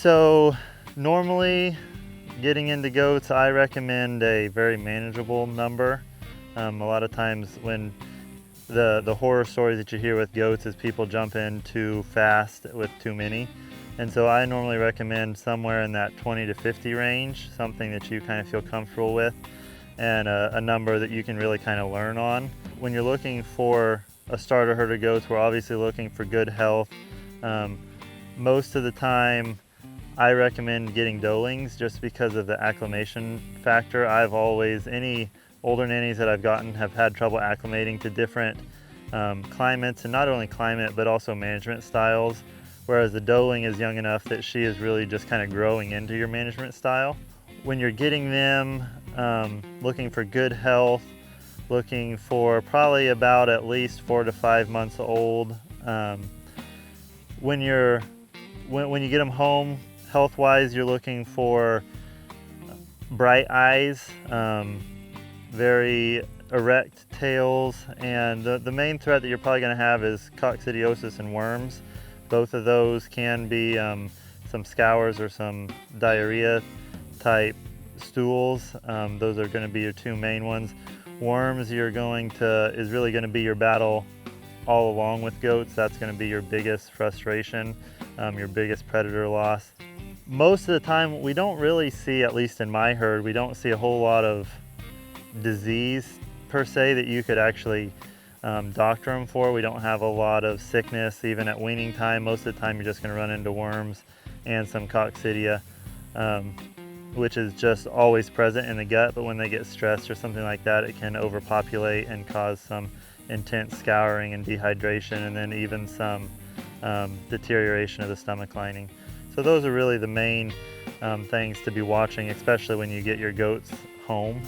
So normally getting into goats, I recommend a very manageable number. A lot of times when the horror stories that you hear with goats is people jump in too fast with too many. And so I normally recommend somewhere in that 20 to 50 range, something that you kind of feel comfortable with, and a number that you can really kind of learn on. When you're looking for a starter herd of goats, we're obviously looking for good health. Most of the time, I recommend getting doelings just because of the acclimation factor. Any older nannies that I've gotten have had trouble acclimating to different climates, and not only climate, but also management styles. Whereas the doeling is young enough that she is really just kind of growing into your management style. When you're getting them, looking for good health, looking for probably about at least 4 to 5 months old. When you get them home, health-wise, you're looking for bright eyes, very erect tails, and the main threat that you're probably going to have is coccidiosis and worms. Both of those can be some scours or some diarrhea type stools. Those are going to be your two main ones. Worms is really going to be your battle all along with goats. That's going to be your biggest frustration, your biggest predator loss. Most of the time we don't really see, at least in my herd, we don't see a whole lot of disease per se that you could actually doctor them for. We don't have a lot of sickness even at weaning time. Most of the time you're just going to run into worms and some coccidia, which is just always present in the gut, but when they get stressed or something like that, it can overpopulate and cause some intense scouring and dehydration, and then even some deterioration of the stomach lining. So those are really the main things to be watching, especially when you get your goats home.